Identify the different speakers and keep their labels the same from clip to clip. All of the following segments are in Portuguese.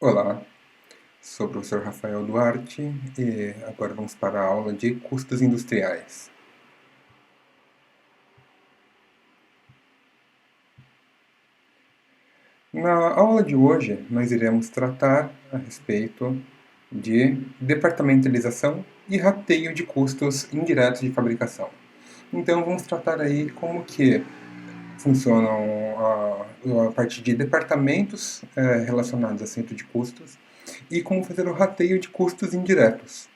Speaker 1: Olá, sou o professor Rafael Duarte e agora vamos para a aula de custos industriais. Na aula de hoje, nós iremos tratar a respeito de departamentalização e rateio de custos indiretos de fabricação. Então, vamos tratar aí como que funcionam a partir de departamentos relacionados a centro de custos e como fazer o rateio de custos indiretos.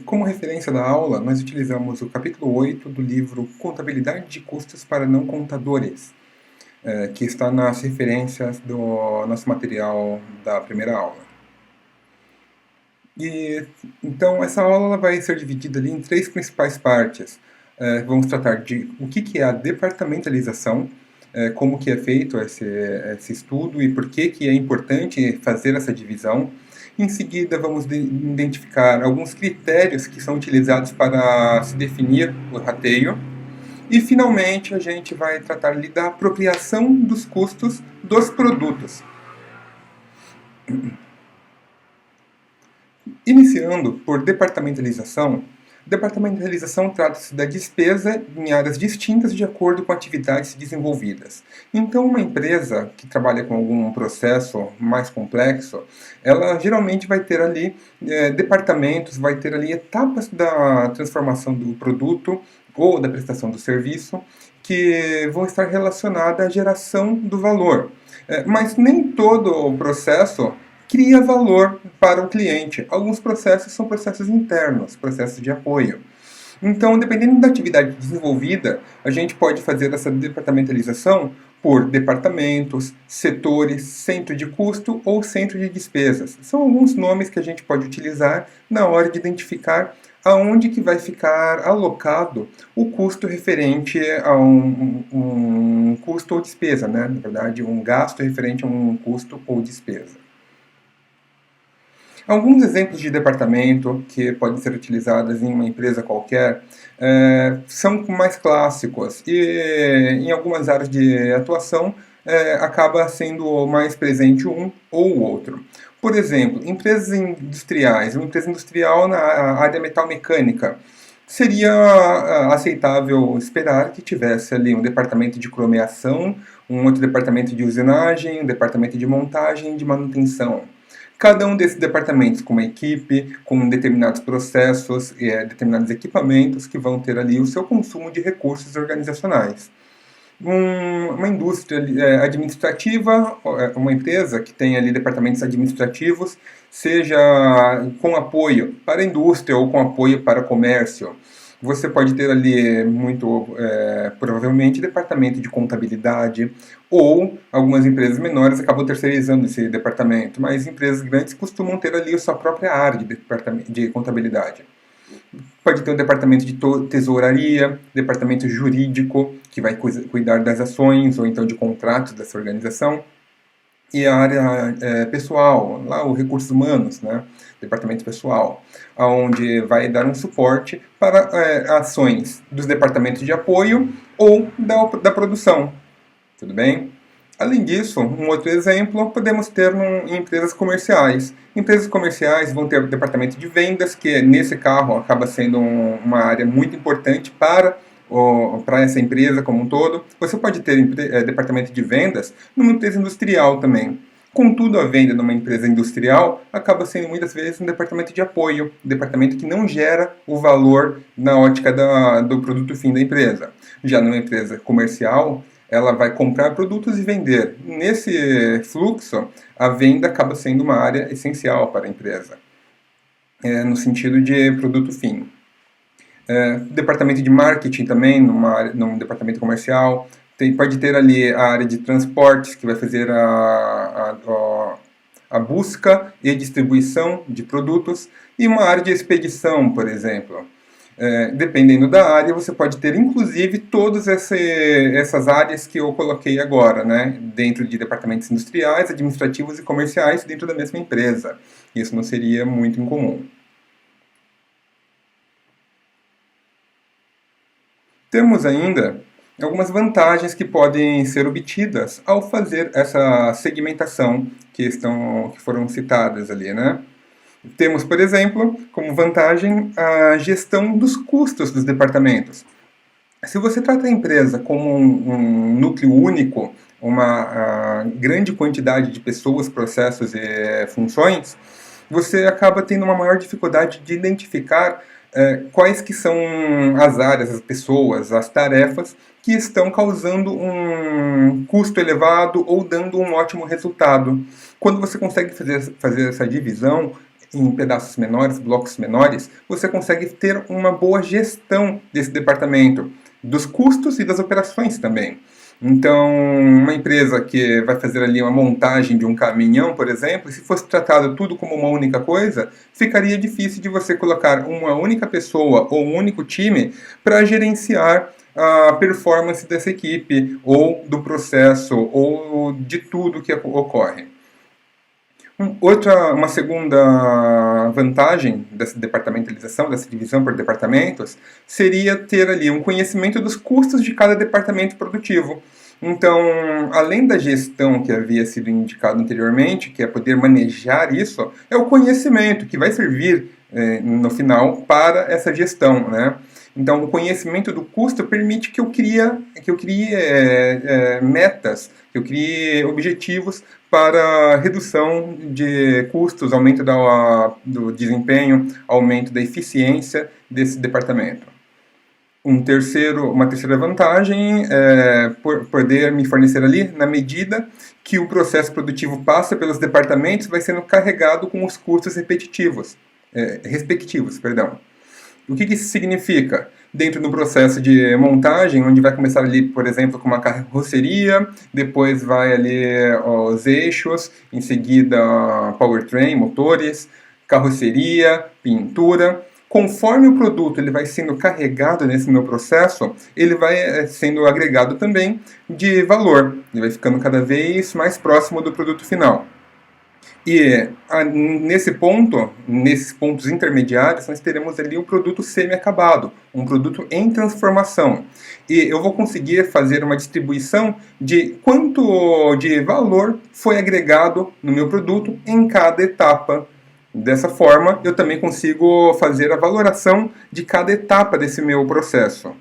Speaker 1: Como referência da aula, nós utilizamos o capítulo 8 do livro Contabilidade de Custos para Não Contadores, que está nas referências do nosso material da primeira aula. E, então, essa aula ela vai ser dividida ali em três principais partes. Vamos tratar de o que é a departamentalização, como que é feito esse estudo e por que é importante fazer essa divisão. Em seguida, vamos identificar alguns critérios que são utilizados para se definir o rateio. E, finalmente, a gente vai tratar ali da apropriação dos custos dos produtos. Iniciando por departamentalização, departamentalização trata-se da despesa em áreas distintas de acordo com atividades desenvolvidas. Então, uma empresa que trabalha com algum processo mais complexo, ela geralmente vai ter ali departamentos, vai ter ali etapas da transformação do produto ou da prestação do serviço que vão estar relacionadas à geração do valor. Mas nem todo o processo cria valor para o cliente. Alguns processos são processos internos, processos de apoio. Então, dependendo da atividade desenvolvida, a gente pode fazer essa departamentalização por departamentos, setores, centro de custo ou centro de despesas. São alguns nomes que a gente pode utilizar na hora de identificar aonde que vai ficar alocado o custo referente a um custo ou despesa, né? Na verdade, um gasto referente a um custo ou despesa. Alguns exemplos de departamento que podem ser utilizados em uma empresa qualquer são mais clássicos e em algumas áreas de atuação acaba sendo mais presente um ou o outro. Por exemplo, empresas industriais, uma empresa industrial na área metalmecânica, seria aceitável esperar que tivesse ali um departamento de cromeação, um outro departamento de usinagem, um departamento de montagem e de manutenção. Cada um desses departamentos com uma equipe, com determinados processos, determinados equipamentos que vão ter ali o seu consumo de recursos organizacionais. Uma indústria administrativa, uma empresa que tem ali departamentos administrativos, seja com apoio para a indústria ou com apoio para o comércio. Você pode ter ali, muito provavelmente, departamento de contabilidade, ou algumas empresas menores acabam terceirizando esse departamento, mas empresas grandes costumam ter ali a sua própria área de contabilidade. Pode ter um departamento de tesouraria, departamento jurídico, que vai cuidar das ações ou então de contratos dessa organização. E a área pessoal, lá os recursos humanos, né? Departamento pessoal, onde vai dar um suporte para ações dos departamentos de apoio ou da produção. Tudo bem? Além disso, um outro exemplo podemos ter em empresas comerciais. Empresas comerciais vão ter o departamento de vendas, que nesse carro acaba sendo uma área muito importante para essa empresa como um todo. Você pode ter departamento de vendas numa empresa industrial também. Contudo, a venda numa empresa industrial acaba sendo muitas vezes um departamento de apoio, um departamento que não gera o valor na ótica do produto fim da empresa. Já numa empresa comercial, ela vai comprar produtos e vender. Nesse fluxo, a venda acaba sendo uma área essencial para a empresa, no sentido de produto fim. Departamento de marketing também, num departamento comercial. Pode ter ali a área de transportes, que vai fazer a busca e distribuição de produtos, e uma área de expedição, por exemplo. Dependendo da área, você pode ter inclusive todas essas áreas que eu coloquei agora, né? Dentro de departamentos industriais, administrativos e comerciais dentro da mesma empresa. Isso não seria muito incomum. Temos ainda algumas vantagens que podem ser obtidas ao fazer essa segmentação que foram citadas ali, né? Temos, por exemplo, como vantagem a gestão dos custos dos departamentos. Se você trata a empresa como um núcleo único, uma grande quantidade de pessoas, processos e funções, você acaba tendo uma maior dificuldade de identificar quais que são as áreas, as pessoas, as tarefas que estão causando um custo elevado ou dando um ótimo resultado. Quando você consegue fazer essa divisão em pedaços menores, blocos menores, você consegue ter uma boa gestão desse departamento, dos custos e das operações também. Então, uma empresa que vai fazer ali uma montagem de um caminhão, por exemplo, se fosse tratado tudo como uma única coisa, ficaria difícil de você colocar uma única pessoa ou um único time para gerenciar a performance dessa equipe, ou do processo, ou de tudo que ocorre. Uma segunda vantagem dessa departamentalização, dessa divisão por departamentos, seria ter ali um conhecimento dos custos de cada departamento produtivo. Então, além da gestão que havia sido indicado anteriormente, que é poder manejar isso, é o conhecimento que vai servir no final para essa gestão, né? Então, o conhecimento do custo permite que eu crie metas, que eu crie objetivos para redução de custos, aumento do desempenho, aumento da eficiência desse departamento. Uma terceira vantagem é poder me fornecer ali, na medida que o processo produtivo passa pelos departamentos, vai sendo carregado com os custos respectivos. O que isso significa? Dentro do processo de montagem, onde vai começar ali, por exemplo, com uma carroceria, depois vai ali os eixos, em seguida powertrain, motores, carroceria, pintura. Conforme o produto ele vai sendo carregado nesse meu processo, ele vai sendo agregado também de valor. Ele vai ficando cada vez mais próximo do produto final. E nesses pontos intermediários, nós teremos ali o produto semi-acabado, um produto em transformação. E eu vou conseguir fazer uma distribuição de quanto de valor foi agregado no meu produto em cada etapa. Dessa forma, eu também consigo fazer a valoração de cada etapa desse meu processo.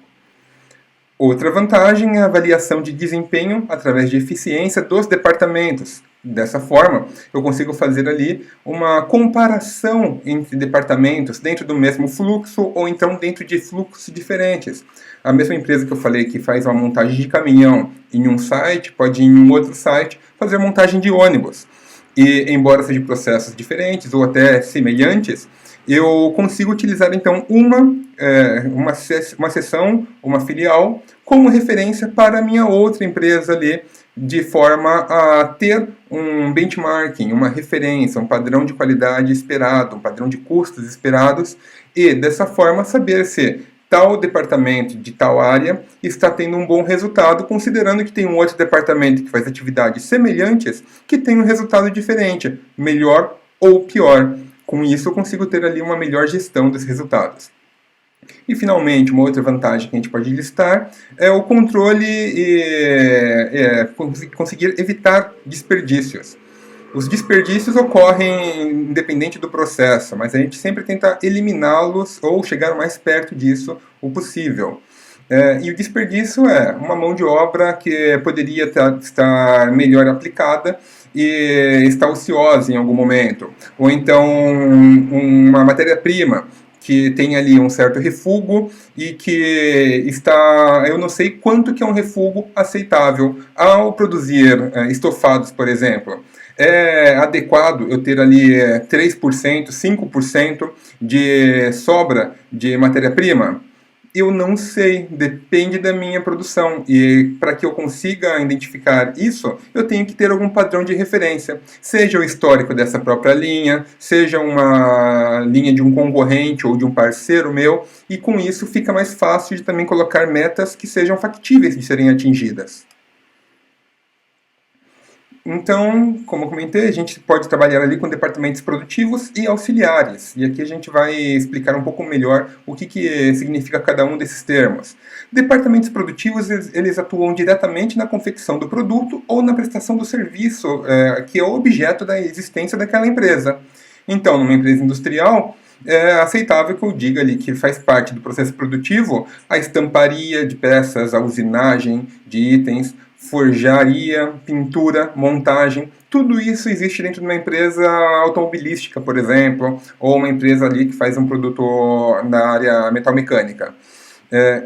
Speaker 1: Outra vantagem é a avaliação de desempenho através de eficiência dos departamentos. Dessa forma, eu consigo fazer ali uma comparação entre departamentos dentro do mesmo fluxo ou então dentro de fluxos diferentes. A mesma empresa que eu falei que faz uma montagem de caminhão em um site, pode em um outro site fazer a montagem de ônibus. E embora sejam processos diferentes ou até semelhantes, eu consigo utilizar então uma seção, uma filial, como referência para a minha outra empresa ali, de forma a ter um benchmarking, uma referência, um padrão de qualidade esperado, um padrão de custos esperados, e dessa forma saber se tal departamento de tal área está tendo um bom resultado, considerando que tem um outro departamento que faz atividades semelhantes que tem um resultado diferente, melhor ou pior. Com isso eu consigo ter ali uma melhor gestão dos resultados. E finalmente, uma outra vantagem que a gente pode listar é o controle e conseguir evitar desperdícios. Os desperdícios ocorrem independente do processo, mas a gente sempre tenta eliminá-los ou chegar o mais perto disso o possível. E o desperdício é uma mão de obra que poderia estar melhor aplicada e está ociosa em algum momento. Ou então uma matéria-prima que tem ali um certo refúgio e que está, eu não sei quanto que é um refúgio aceitável ao produzir estofados, por exemplo. É adequado eu ter ali 3%, 5% de sobra de matéria-prima? Eu não sei, depende da minha produção. E para que eu consiga identificar isso, eu tenho que ter algum padrão de referência. Seja o histórico dessa própria linha, seja uma linha de um concorrente ou de um parceiro meu, e com isso fica mais fácil de também colocar metas que sejam factíveis de serem atingidas. Então, como eu comentei, a gente pode trabalhar ali com departamentos produtivos e auxiliares. E aqui a gente vai explicar um pouco melhor o que significa cada um desses termos. Departamentos produtivos, eles atuam diretamente na confecção do produto ou na prestação do serviço, que é o objeto da existência daquela empresa. Então, numa empresa industrial, é aceitável que eu diga ali que faz parte do processo produtivo a estamparia de peças, a usinagem de itens, forjaria, pintura, montagem. Tudo isso existe dentro de uma empresa automobilística, por exemplo, ou uma empresa ali que faz um produto na área metalmecânica.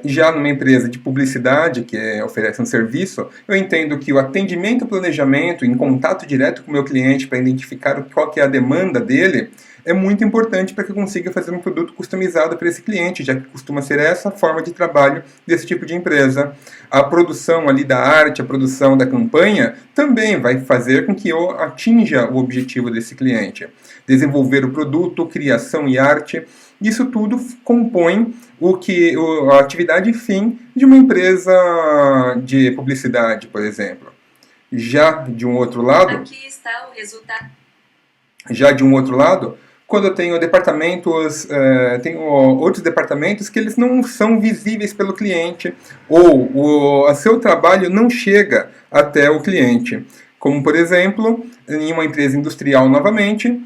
Speaker 1: Já numa empresa de publicidade que oferece um serviço, eu entendo que o atendimento e planejamento em contato direto com o meu cliente para identificar qual que é a demanda dele é muito importante para que eu consiga fazer um produto customizado para esse cliente, já que costuma ser essa a forma de trabalho desse tipo de empresa. A produção ali da arte, a produção da campanha, também vai fazer com que eu atinja o objetivo desse cliente. Desenvolver o produto, criação e arte, isso tudo compõe a atividade fim de uma empresa de publicidade, por exemplo. Já de um outro lado,
Speaker 2: Aqui está o resultado.
Speaker 1: já de um outro lado, quando eu tenho departamentos, tenho outros departamentos que eles não são visíveis pelo cliente, ou o seu trabalho não chega até o cliente. Como, por exemplo, em uma empresa industrial novamente,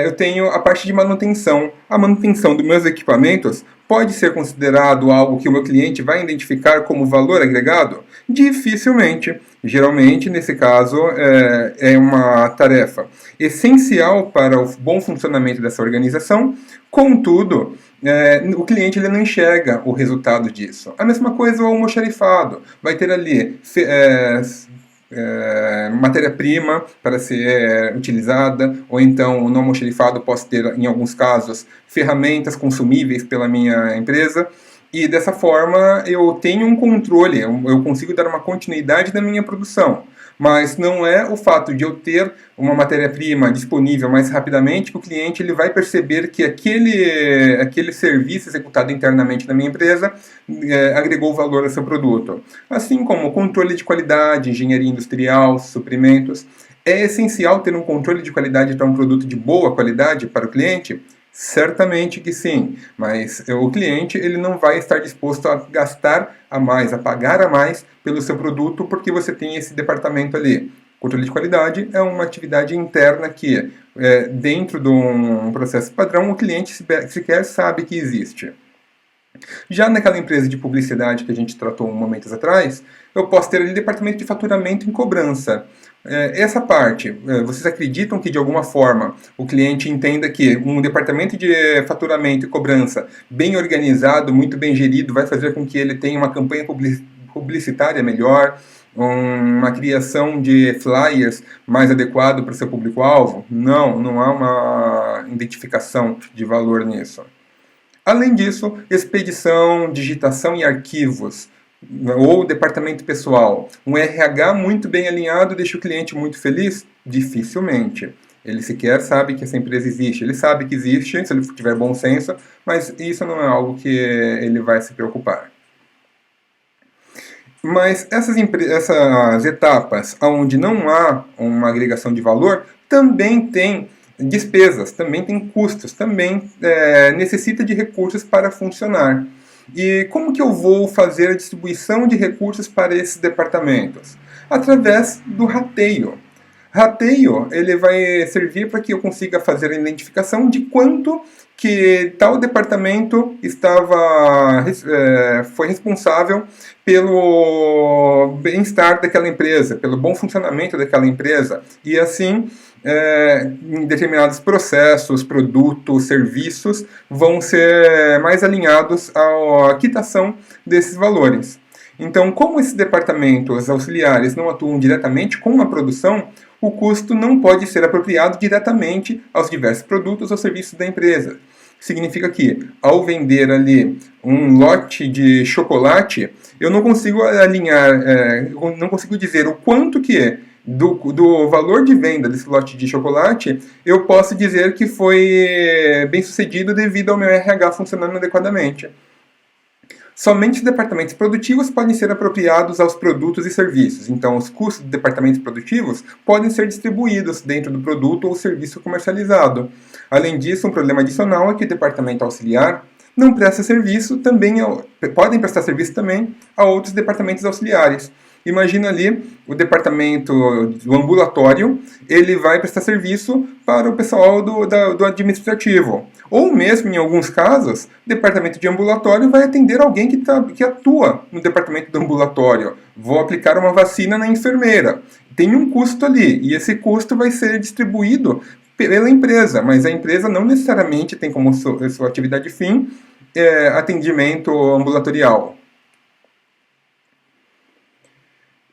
Speaker 1: eu tenho a parte de manutenção. A manutenção dos meus equipamentos pode ser considerado algo que o meu cliente vai identificar como valor agregado? Dificilmente. Geralmente, nesse caso, é uma tarefa essencial para o bom funcionamento dessa organização. Contudo, o cliente ele não enxerga o resultado disso. A mesma coisa o almoxarifado. Vai ter ali matéria-prima para ser utilizada, ou então no almoxarifado posso ter, em alguns casos, ferramentas consumíveis pela minha empresa, e dessa forma eu tenho um controle, eu consigo dar uma continuidade na minha produção. Mas não é o fato de eu ter uma matéria-prima disponível mais rapidamente que o cliente ele vai perceber que aquele serviço executado internamente na minha empresa agregou valor ao seu produto. Assim como controle de qualidade, engenharia industrial, suprimentos. É essencial ter um controle de qualidade para um produto de boa qualidade para o cliente? Certamente que sim, mas o cliente ele não vai estar disposto a gastar a mais, a pagar a mais pelo seu produto porque você tem esse departamento ali. Controle de qualidade é uma atividade interna que, dentro de um processo padrão, o cliente sequer sabe que existe. Já naquela empresa de publicidade que a gente tratou momentos atrás, eu posso ter ali departamento de faturamento e cobrança. Essa parte, vocês acreditam que de alguma forma o cliente entenda que um departamento de faturamento e cobrança bem organizado, muito bem gerido, vai fazer com que ele tenha uma campanha publicitária melhor, uma criação de flyers mais adequado para o seu público-alvo? Não, não há uma identificação de valor nisso. Além disso, expedição, digitação e arquivos, ou departamento pessoal. Um RH muito bem alinhado deixa o cliente muito feliz? Dificilmente. Ele sequer sabe que essa empresa existe. Ele sabe que existe, se ele tiver bom senso, mas isso não é algo que ele vai se preocupar. Mas essas etapas onde não há uma agregação de valor também tem despesas, também tem custos, também necessita de recursos para funcionar. E como que eu vou fazer a distribuição de recursos para esses departamentos? Através do rateio. Rateio ele vai servir para que eu consiga fazer a identificação de quanto que tal departamento foi responsável pelo bem-estar daquela empresa, pelo bom funcionamento daquela empresa, e assim em determinados processos, produtos, serviços vão ser mais alinhados à quitação desses valores. Então, como esses departamentos auxiliares não atuam diretamente com a produção, o custo não pode ser apropriado diretamente aos diversos produtos ou serviços da empresa. Significa que, ao vender ali um lote de chocolate, eu não consigo alinhar, eu não consigo dizer o quanto que é do valor de venda desse lote de chocolate, eu posso dizer que foi bem sucedido devido ao meu RH funcionando adequadamente. Somente os departamentos produtivos podem ser apropriados aos produtos e serviços. Então, os custos de departamentos produtivos podem ser distribuídos dentro do produto ou serviço comercializado. Além disso, um problema adicional é que o departamento auxiliar não presta serviço podem prestar serviço também a outros departamentos auxiliares. Imagina ali o departamento do ambulatório, ele vai prestar serviço para o pessoal do administrativo. Ou mesmo, em alguns casos, o departamento de ambulatório vai atender alguém que atua no departamento do ambulatório. Vou aplicar uma vacina na enfermeira. Tem um custo ali, e esse custo vai ser distribuído pela empresa, mas a empresa não necessariamente tem como sua atividade fim atendimento ambulatorial.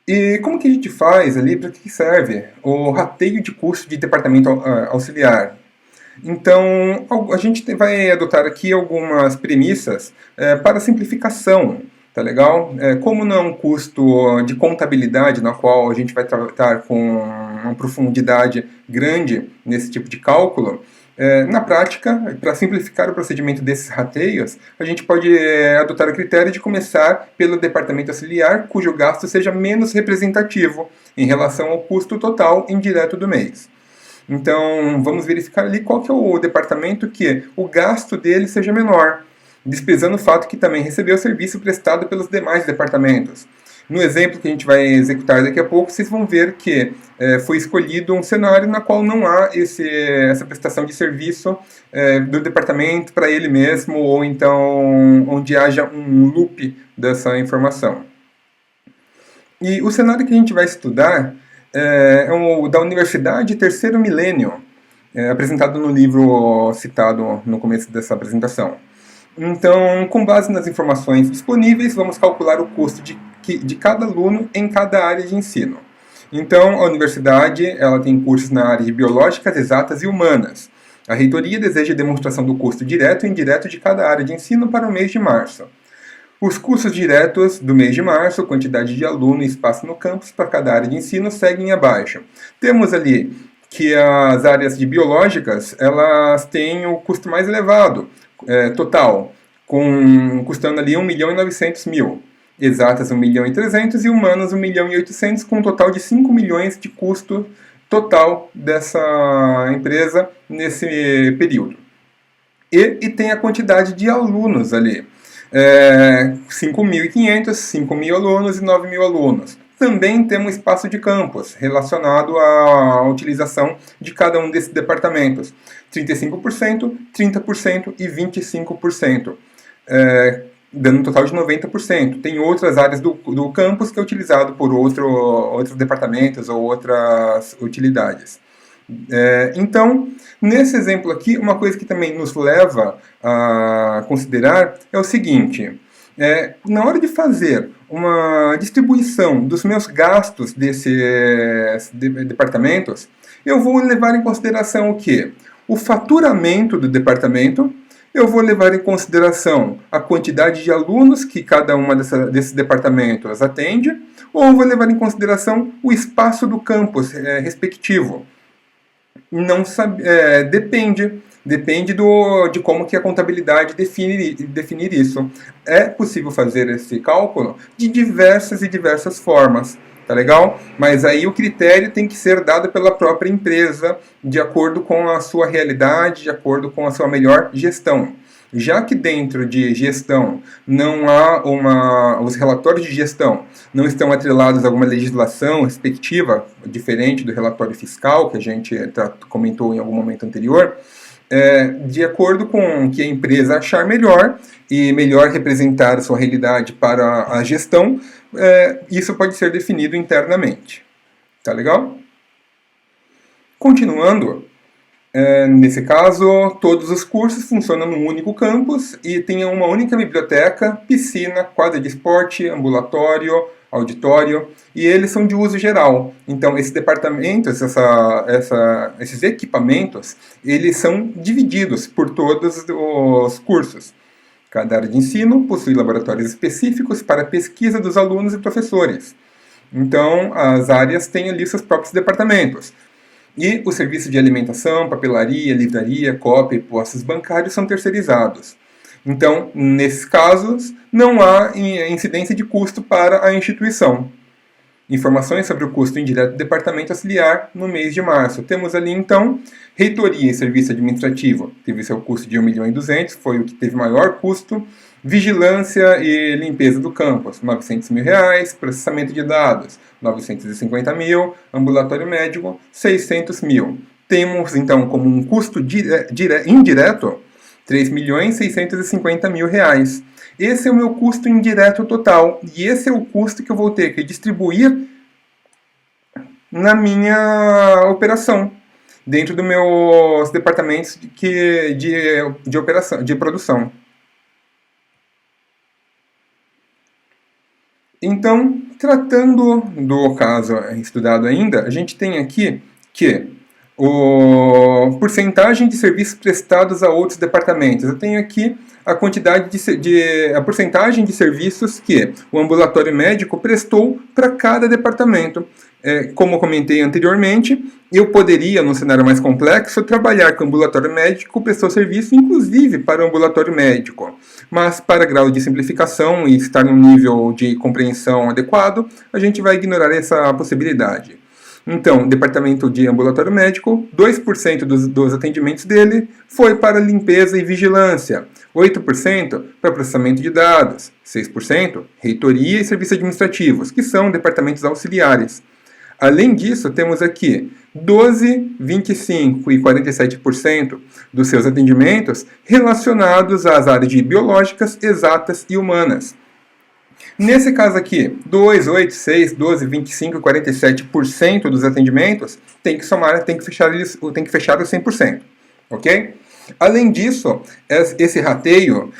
Speaker 1: E como que a gente faz ali, para que serve o rateio de custo de departamento auxiliar? Então, a gente vai adotar aqui algumas premissas para simplificação, tá legal? Como não é um custo de contabilidade, na qual a gente vai tratar com uma profundidade grande nesse tipo de cálculo, na prática, para simplificar o procedimento desses rateios, a gente pode adotar o critério de começar pelo departamento auxiliar, cujo gasto seja menos representativo em relação ao custo total indireto do mês. Então, vamos verificar ali qual que é o departamento que o gasto dele seja menor, desprezando o fato que também recebeu o serviço prestado pelos demais departamentos. No exemplo que a gente vai executar daqui a pouco, vocês vão ver que foi escolhido um cenário na qual não há essa prestação de serviço do departamento para ele mesmo, ou então onde haja um loop dessa informação. E o cenário que a gente vai estudar é o da Universidade Terceiro Milênio, apresentado no livro citado no começo dessa apresentação. Então, com base nas informações disponíveis, vamos calcular o custo de cada aluno em cada área de ensino. Então, a universidade ela tem cursos na área de biológicas, exatas e humanas. A reitoria deseja a demonstração do custo direto e indireto de cada área de ensino para o mês de março. Os custos diretos do mês de março, quantidade de aluno e espaço no campus para cada área de ensino, seguem abaixo. Temos ali que as áreas de biológicas elas têm o custo mais elevado, total, custando ali 1.900.000. Exatas 1.300.000 e humanas 1.800.000, com um total de 5 milhões de custo total dessa empresa nesse período. E tem a quantidade de alunos ali. 5.500, 5.000 alunos e 9.000 alunos. Também temos espaço de campus relacionado à utilização de cada um desses departamentos. 35%, 30% e 25%. Dando um total de 90%. Tem outras áreas do campus que é utilizado por outros departamentos ou outras utilidades. Então, nesse exemplo aqui, uma coisa que também nos leva a considerar é o seguinte: na hora de fazer uma distribuição dos meus gastos desses departamentos, eu vou levar em consideração o quê? O faturamento do departamento. Eu vou levar em consideração a quantidade de alunos que cada uma desses departamentos atende, ou vou levar em consideração o espaço do campus respectivo. Não sabe, depende de como que a contabilidade definir isso. É possível fazer esse cálculo de diversas formas. Tá legal? Mas aí o critério tem que ser dado pela própria empresa, de acordo com a sua realidade, de acordo com a sua melhor gestão. Já que dentro de gestão não há os relatórios de gestão não estão atrelados a alguma legislação respectiva, diferente do relatório fiscal, que a gente comentou em algum momento anterior, de acordo com o que a empresa achar melhor e melhor representar a sua realidade para a gestão, isso pode ser definido internamente. Tá legal? Continuando, nesse caso, todos os cursos funcionam num único campus e tem uma única biblioteca, piscina, quadra de esporte, ambulatório, auditório, e eles são de uso geral. Então, esses departamentos, esses equipamentos, eles são divididos por todos os cursos. Cada área de ensino possui laboratórios específicos para pesquisa dos alunos e professores. Então, as áreas têm ali seus próprios departamentos. E o serviço de alimentação, papelaria, livraria, cópia e postos bancários são terceirizados. Então, nesses casos, não há incidência de custo para a instituição. Informações sobre o custo indireto do departamento auxiliar no mês de março. Temos ali, então, reitoria e serviço administrativo. Teve seu custo de 1.200.000, foi o que teve maior custo. Vigilância e limpeza do campus, R$900.000. Processamento de dados, R$950.000. Ambulatório médico, R$600.000. Temos, então, como um custo indireto, R$3.650.000. Esse é o meu custo indireto total. E esse é o custo que eu vou ter que distribuir na minha operação, dentro dos meus departamentos de operação, de produção. Então, tratando do caso estudado ainda, a gente tem aqui que a porcentagem de serviços prestados a outros departamentos. Eu tenho aqui a quantidade a porcentagem de serviços que o ambulatório médico prestou para cada departamento. Como eu comentei anteriormente, eu poderia, num cenário mais complexo, trabalhar com o ambulatório médico, prestou serviço, inclusive para o ambulatório médico. Mas, para grau de simplificação e estar num nível de compreensão adequado, a gente vai ignorar essa possibilidade. Então, departamento de ambulatório médico, 2% dos atendimentos dele foi para limpeza e vigilância, 8% para processamento de dados, 6% reitoria e serviços administrativos, que são departamentos auxiliares. Além disso, temos aqui 12%, 25% e 47% dos seus atendimentos relacionados às áreas de biológicas, exatas e humanas. Nesse caso aqui, 2, 8, 6, 12, 25 e 47% dos atendimentos tem que somar, tem que fechar os 100%, ok? Além disso, esse rateio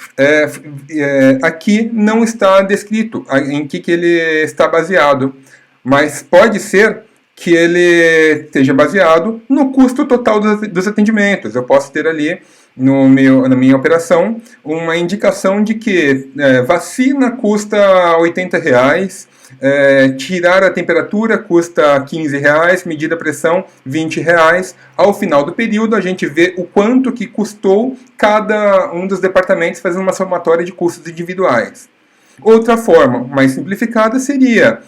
Speaker 1: aqui não está descrito em que ele está baseado, mas pode ser que ele esteja baseado no custo total dos atendimentos. Eu posso ter ali na minha operação uma indicação de que vacina custa R$80, tirar a temperatura custa R$15, medir a pressão R$20. Ao final do período a gente vê o quanto que custou cada um dos departamentos, fazendo uma somatória de custos individuais. Outra forma mais simplificada seria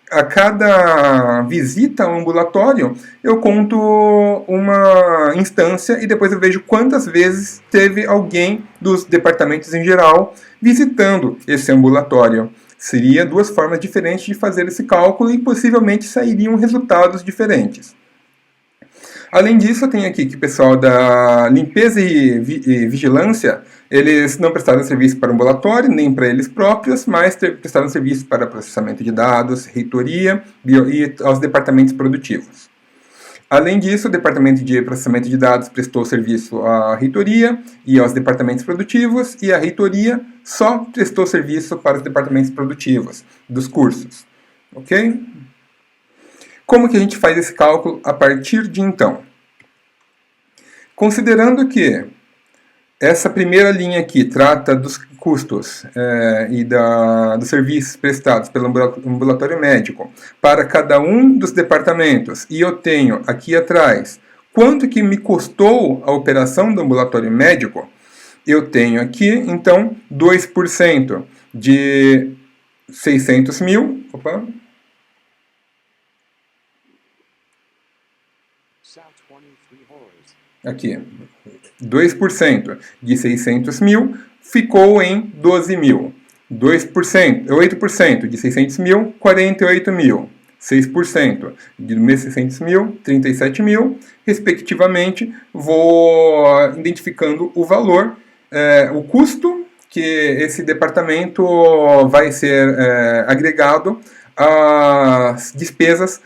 Speaker 1: a cada visita ao ambulatório, eu conto uma instância e depois eu vejo quantas vezes teve alguém dos departamentos em geral visitando esse ambulatório. Seria duas formas diferentes de fazer esse cálculo e possivelmente sairiam resultados diferentes. Além disso, eu tenho aqui que o pessoal da limpeza e vigilância, eles não prestaram serviço para o ambulatório, nem para eles próprios, mas prestaram serviço para processamento de dados, reitoria e aos departamentos produtivos. Além disso, o departamento de processamento de dados prestou serviço à reitoria e aos departamentos produtivos, e a reitoria só prestou serviço para os departamentos produtivos dos cursos. Ok? Como que a gente faz esse cálculo a partir de então? Considerando que essa primeira linha aqui trata dos custos e dos serviços prestados pelo ambulatório médico para cada um dos departamentos, e eu tenho aqui atrás quanto que me custou a operação do ambulatório médico, eu tenho aqui, então, 2% de 600 mil, aqui, 2% de 600 mil ficou em 12 mil. 8% de 600 mil, 48 mil. 6% de 600 mil, 37 mil. Respectivamente, vou identificando o valor, o custo que esse departamento vai ser agregado às despesas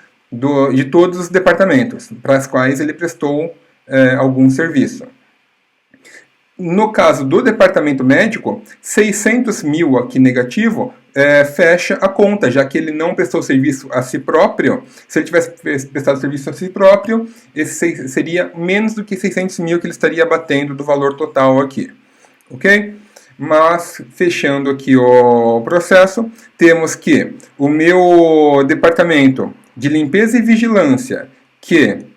Speaker 1: de todos os departamentos para as quais ele prestou algum serviço. No caso do departamento médico, 600 mil aqui negativo fecha a conta, já que ele não prestou serviço a si próprio. Se ele tivesse prestado serviço a si próprio, esse seria menos do que 600 mil que ele estaria batendo do valor total aqui. Ok? Mas, fechando aqui o processo, temos que o meu departamento de limpeza e vigilância, que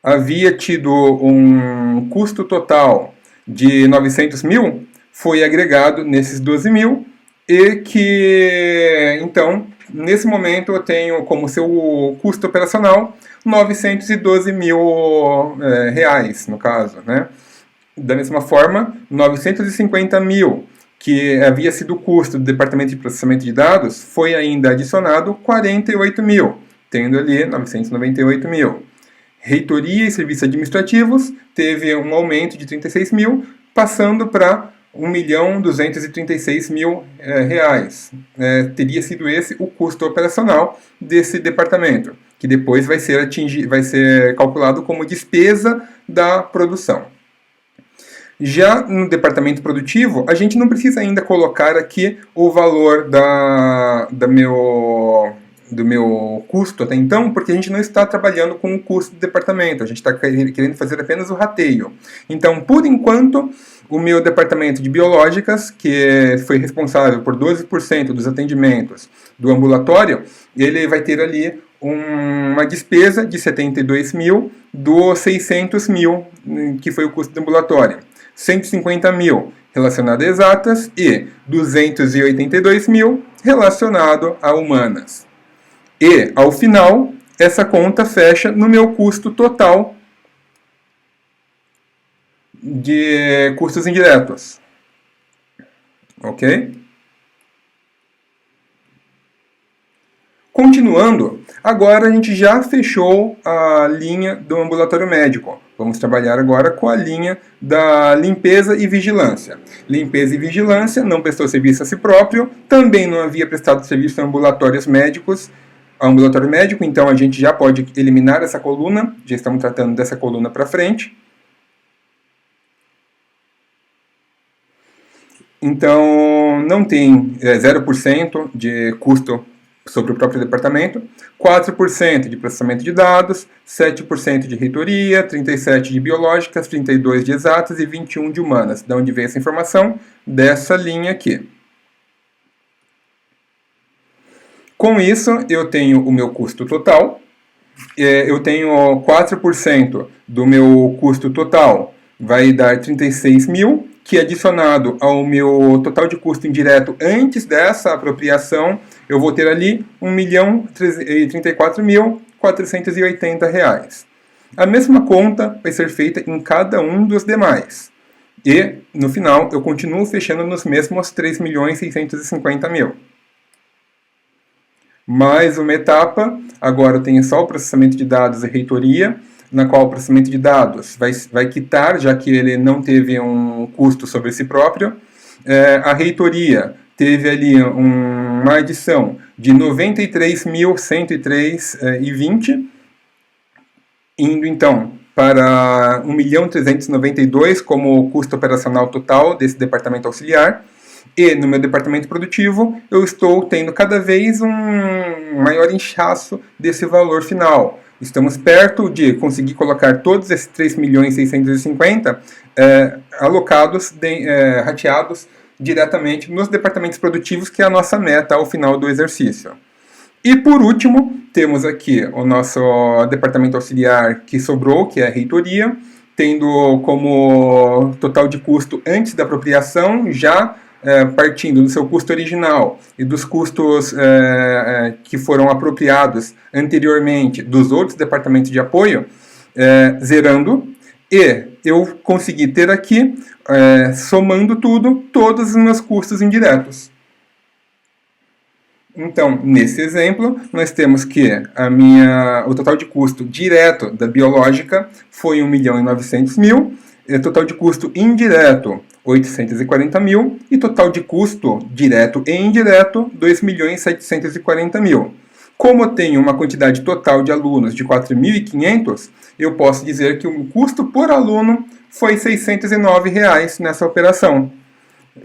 Speaker 1: havia tido um custo total de 900 mil foi agregado nesses 12 mil e que, então, nesse momento eu tenho como seu custo operacional 912 mil reais, no caso, né? Da mesma forma, 950 mil, que havia sido o custo do departamento de processamento de dados, foi ainda adicionado 48 mil, tendo ali 998 mil. Reitoria e serviços administrativos teve um aumento de 36 mil, passando para 1.236.000 reais. Teria sido esse o custo operacional desse departamento, que depois vai ser calculado como despesa da produção. Já no departamento produtivo, a gente não precisa ainda colocar aqui o valor do meu custo até então, porque a gente não está trabalhando com o custo do departamento, a gente está querendo fazer apenas o rateio. Então, por enquanto, o meu departamento de biológicas, que foi responsável por 12% dos atendimentos do ambulatório, ele vai ter ali uma despesa de 72 mil dos 600 mil, que foi o custo do ambulatório. 150 mil relacionado a exatas e 282 mil relacionado a humanas. E, ao final, essa conta fecha no meu custo total de custos indiretos. Ok? Continuando, agora a gente já fechou a linha do ambulatório médico. Vamos trabalhar agora com a linha da limpeza e vigilância. Limpeza e vigilância não prestou serviço a si próprio, também não havia prestado serviço a ambulatório médico, então a gente já pode eliminar essa coluna, já estamos tratando dessa coluna para frente. Então, não tem 0% de custo sobre o próprio departamento, 4% de processamento de dados, 7% de reitoria, 37% de biológicas, 32% de exatas e 21% de humanas. De onde veio essa informação? Dessa linha aqui. Com isso, eu tenho o meu custo total, eu tenho 4% do meu custo total, vai dar 36 mil, que adicionado ao meu total de custo indireto antes dessa apropriação, eu vou ter ali R$ 1.034.480. A mesma conta vai ser feita em cada um dos demais. E, no final, eu continuo fechando nos mesmos R$ 3.650.000. Mais uma etapa, agora eu tenho só o processamento de dados e reitoria, na qual o processamento de dados vai quitar, já que ele não teve um custo sobre si próprio. A reitoria teve ali uma adição de 93.103,20, indo então para 1.392.000 como custo operacional total desse departamento auxiliar. E no meu departamento produtivo eu estou tendo cada vez um maior inchaço desse valor final. Estamos perto de conseguir colocar todos esses 3.650.000 alocados, rateados diretamente nos departamentos produtivos, que é a nossa meta ao final do exercício. E por último, temos aqui o nosso departamento auxiliar que sobrou, que é a reitoria, tendo como total de custo antes da apropriação, já partindo do seu custo original e dos custos que foram apropriados anteriormente dos outros departamentos de apoio, zerando, e eu consegui ter aqui, somando tudo, todos os meus custos indiretos. Então, nesse exemplo, nós temos que o total de custo direto da biológica foi 1.900.000, total de custo indireto 840.000 e total de custo direto e indireto 2.740.000. Como eu tenho uma quantidade total de alunos de 4.500, eu posso dizer que o custo por aluno foi R$ 609 nessa operação.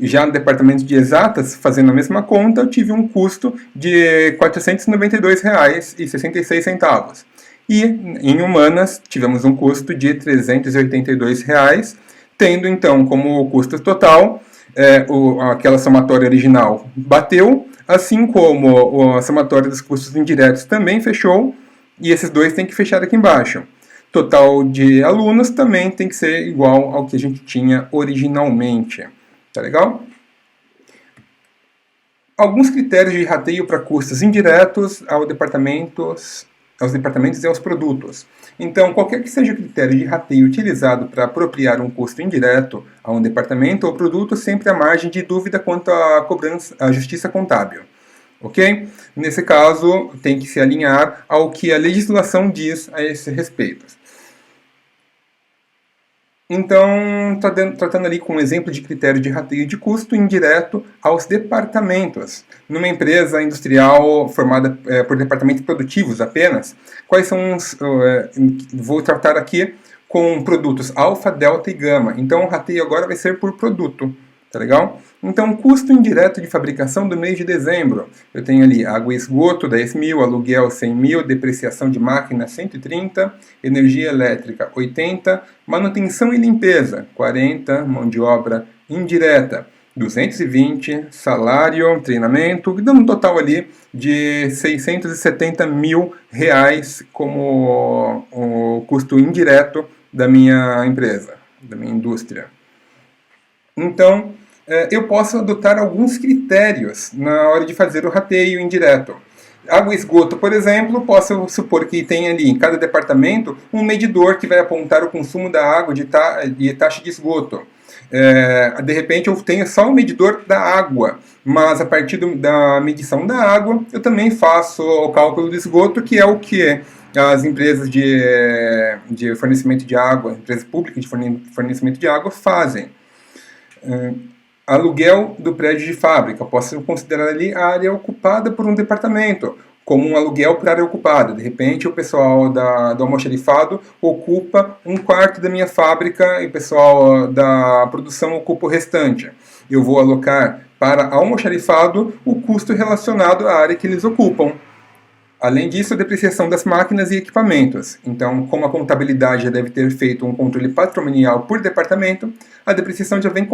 Speaker 1: Já no departamento de exatas, fazendo a mesma conta, eu tive um custo de R$ 492,66. E em humanas, tivemos um custo de R$ 382, tendo então como custo total, aquela somatória original bateu, assim como a somatória dos custos indiretos também fechou, e esses dois têm que fechar aqui embaixo. total de alunos também tem que ser igual ao que a gente tinha originalmente. Tá legal? Alguns critérios de rateio para custos indiretos aos departamentos e aos produtos. Então, qualquer que seja o critério de rateio utilizado para apropriar um custo indireto a um departamento ou produto, sempre há margem de dúvida quanto à cobrança, à justiça contábil. Ok? Nesse caso, tem que se alinhar ao que a legislação diz a esse respeito. Então, tratando ali com um exemplo de critério de rateio de custo indireto aos departamentos. Numa empresa industrial formada por departamentos produtivos apenas, quais são os... vou tratar aqui com produtos alfa, delta e gama. Então, o rateio agora vai ser por produto. Tá legal? Então, custo indireto de fabricação do mês de dezembro. Eu tenho ali água e esgoto, 10 mil, aluguel, 100 mil, depreciação de máquina, 130, energia elétrica, 80, manutenção e limpeza, 40, mão de obra indireta, 220, salário, treinamento, dando um total ali de 670 mil reais como o custo indireto da minha empresa, da minha indústria. Então, eu posso adotar alguns critérios na hora de fazer o rateio indireto. Água e esgoto, por exemplo, posso supor que tem ali em cada departamento um medidor que vai apontar o consumo da água e taxa de esgoto. De repente eu tenho só um medidor da água, mas a partir da medição da água eu também faço o cálculo do esgoto, que é o que as empresas de fornecimento de água, empresas públicas de fornecimento de água fazem. Aluguel do prédio de fábrica. Posso considerar ali a área ocupada por um departamento, como um aluguel por área ocupada. De repente, o pessoal do almoxarifado ocupa um quarto da minha fábrica e o pessoal da produção ocupa o restante. Eu vou alocar para almoxarifado o custo relacionado à área que eles ocupam. Além disso, a depreciação das máquinas e equipamentos. Então, como a contabilidade já deve ter feito um controle patrimonial por departamento, a depreciação já vem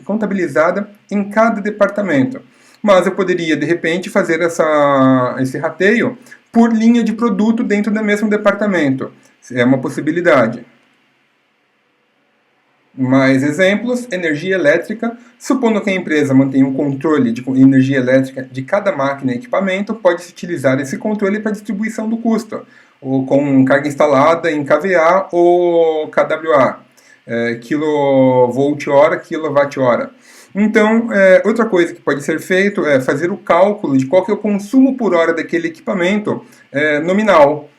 Speaker 1: contabilizada em cada departamento. Mas eu poderia, de repente, fazer esse rateio por linha de produto dentro do mesmo departamento. É uma possibilidade. Mais exemplos: energia elétrica. Supondo que a empresa mantenha um controle de energia elétrica de cada máquina e equipamento, pode-se utilizar esse controle para distribuição do custo, ou com carga instalada em kVA ou kWA, kilovolt-hora, quilowatt-hora. Então, outra coisa que pode ser feito é fazer o cálculo de qual que é o consumo por hora daquele equipamento nominal.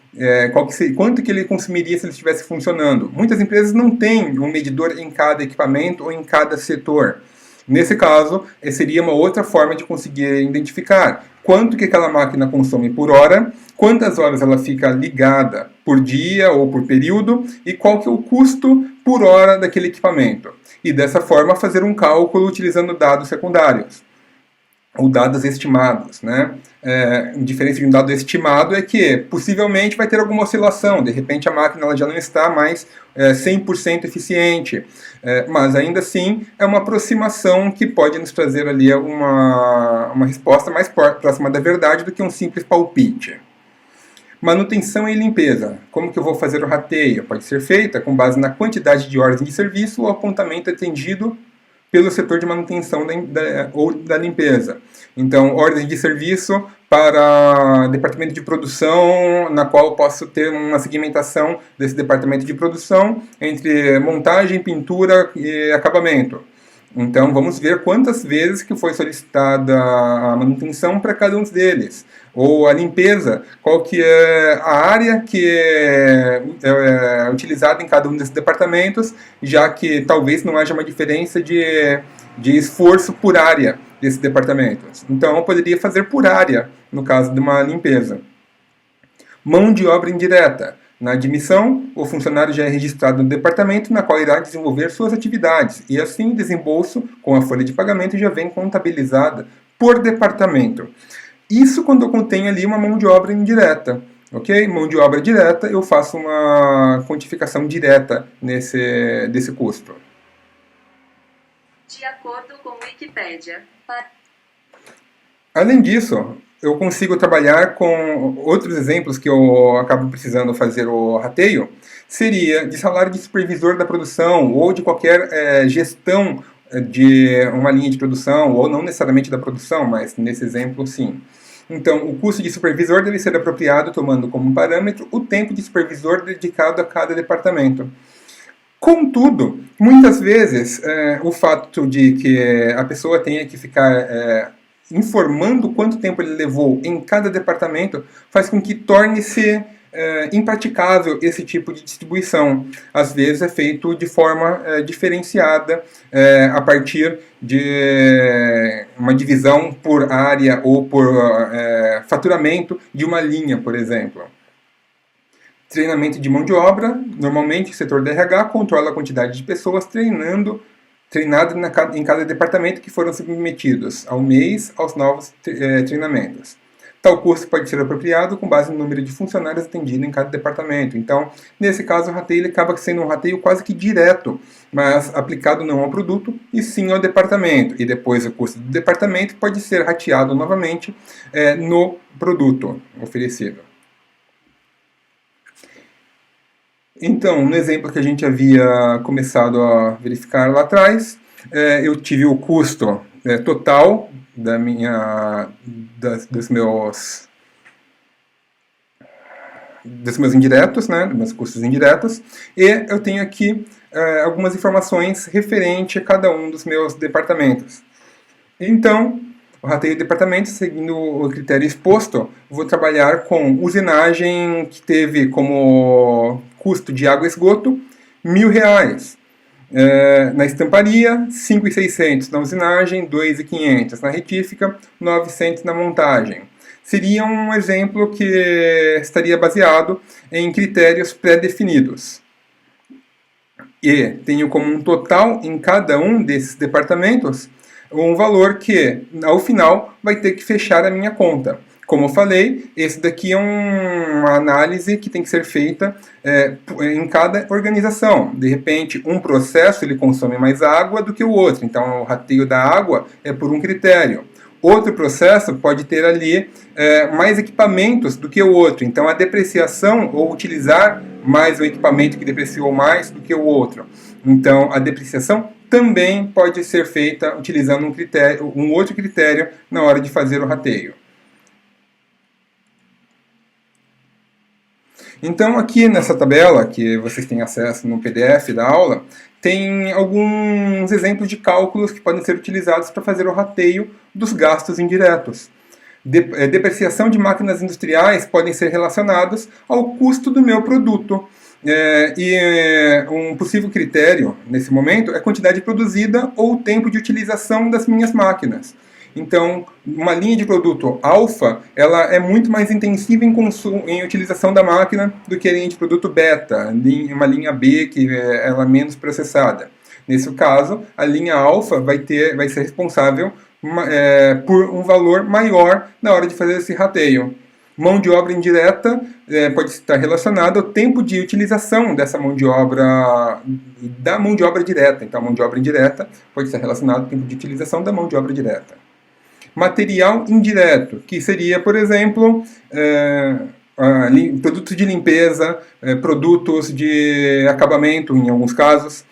Speaker 1: Quanto que ele consumiria se ele estivesse funcionando. Muitas empresas não têm um medidor em cada equipamento ou em cada setor. Nesse caso, seria uma outra forma de conseguir identificar quanto que aquela máquina consome por hora, quantas horas ela fica ligada por dia ou por período e qual que é o custo por hora daquele equipamento. E dessa forma fazer um cálculo utilizando dados secundários ou dados estimados, né? A diferença de um dado estimado é que possivelmente vai ter alguma oscilação, de repente a máquina ela já não está mais 100% eficiente, mas ainda assim é uma aproximação que pode nos trazer ali uma resposta mais próxima da verdade do que um simples palpite. Manutenção e limpeza. Como que eu vou fazer o rateio? Pode ser feita com base na quantidade de horas de serviço ou apontamento atendido pelo setor de manutenção ou da limpeza. Então, ordens de serviço para departamento de produção, na qual eu posso ter uma segmentação desse departamento de produção entre montagem, pintura e acabamento. Então, vamos ver quantas vezes que foi solicitada a manutenção para cada um deles. Ou a limpeza, qual que é a área que é utilizada em cada um desses departamentos, já que talvez não haja uma diferença de esforço por área desses departamentos. Então, eu poderia fazer por área, no caso de uma limpeza. Mão de obra indireta. Na admissão, o funcionário já é registrado no departamento na qual irá desenvolver suas atividades, e assim o desembolso com a folha de pagamento já vem contabilizada por departamento. Isso quando eu contenho ali uma mão de obra indireta. Ok? Mão de obra direta, eu faço uma quantificação direta desse custo.
Speaker 2: De acordo com Wikipédia.
Speaker 1: Além disso, eu consigo trabalhar com outros exemplos que eu acabo precisando fazer o rateio, seria de salário de supervisor da produção ou de qualquer gestão de uma linha de produção, ou não necessariamente da produção, mas nesse exemplo sim. Então, o custo de supervisor deve ser apropriado tomando como parâmetro o tempo de supervisor dedicado a cada departamento. Contudo, muitas vezes, o fato de que a pessoa tenha que ficar informando quanto tempo ele levou em cada departamento faz com que torne-se impraticável esse tipo de distribuição. Às vezes é feito de forma diferenciada, a partir de uma divisão por área ou por faturamento de uma linha, por exemplo. Treinamento de mão de obra. Normalmente o setor da RH controla a quantidade de pessoas treinado em cada departamento que foram submetidos ao mês aos novos treinamentos. Tal custo pode ser apropriado com base no número de funcionários atendidos em cada departamento. Então, nesse caso, o rateio ele acaba sendo um rateio quase que direto, mas aplicado não ao produto, e sim ao departamento. E depois o custo do departamento pode ser rateado novamente no produto oferecido. Então, no exemplo que a gente havia começado a verificar lá atrás, eu tive o custo total dos meus indiretos, né, dos meus custos indiretos, e eu tenho aqui algumas informações referente a cada um dos meus departamentos. Então, o rateio de departamento, seguindo o critério exposto, vou trabalhar com usinagem que teve como custo de água e esgoto R$1.000. Na estamparia, 5.600 na usinagem, 2.500 na retífica, 900 na montagem. Seria um exemplo que estaria baseado em critérios pré-definidos. E tenho como um total em cada um desses departamentos um valor que, ao final, vai ter que fechar a minha conta. Como eu falei, esse daqui é uma análise que tem que ser feita em cada organização. De repente, um processo ele consome mais água do que o outro, então o rateio da água é por um critério. Outro processo pode ter ali mais equipamentos do que o outro, então a depreciação ou utilizar mais o equipamento que depreciou mais do que o outro. Então a depreciação também pode ser feita utilizando um outro critério na hora de fazer o rateio. Então aqui nessa tabela, que vocês têm acesso no PDF da aula, tem alguns exemplos de cálculos que podem ser utilizados para fazer o rateio dos gastos indiretos. Depreciação de máquinas industriais podem ser relacionados ao custo do meu produto. Um possível critério, nesse momento, é a quantidade produzida ou o tempo de utilização das minhas máquinas. Então, uma linha de produto alfa, ela é muito mais intensiva em utilização da máquina do que a linha de produto beta, uma linha B, que ela é menos processada. Nesse caso, a linha alfa vai ser responsável por um valor maior na hora de fazer esse rateio. Mão de obra indireta pode estar relacionada ao tempo de utilização dessa mão de obra, da mão de obra direta. Então, a mão de obra indireta pode estar relacionada ao tempo de utilização da mão de obra direta. Material indireto, que seria, por exemplo, produtos de limpeza, produtos de acabamento, em alguns casos,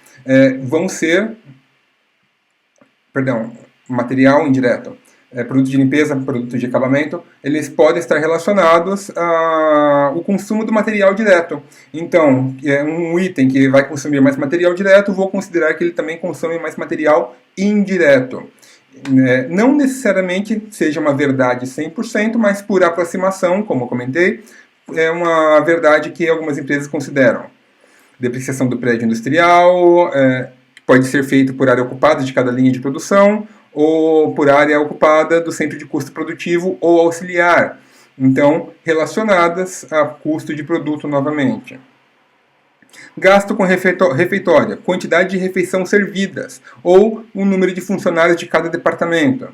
Speaker 1: material indireto. Produtos de limpeza, produtos de acabamento, eles podem estar relacionados ao consumo do material direto. Então, um item que vai consumir mais material direto, vou considerar que ele também consome mais material indireto. Não necessariamente seja uma verdade 100%, mas por aproximação, como eu comentei, é uma verdade que algumas empresas consideram. Depreciação do prédio industrial pode ser feito por área ocupada de cada linha de produção, ou por área ocupada do centro de custo produtivo ou auxiliar. Então, relacionadas a custo de produto novamente. Gasto com refeitória, quantidade de refeição servidas, ou o número de funcionários de cada departamento.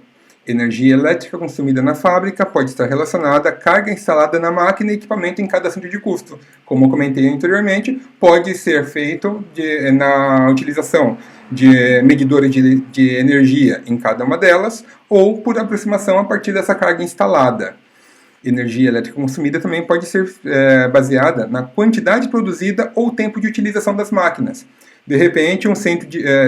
Speaker 1: Energia elétrica consumida na fábrica pode estar relacionada à carga instalada na máquina e equipamento em cada centro de custo. Como eu comentei anteriormente, pode ser feito na utilização de medidores de energia em cada uma delas, ou por aproximação a partir dessa carga instalada. Energia elétrica consumida também pode ser baseada na quantidade produzida ou tempo de utilização das máquinas. De repente,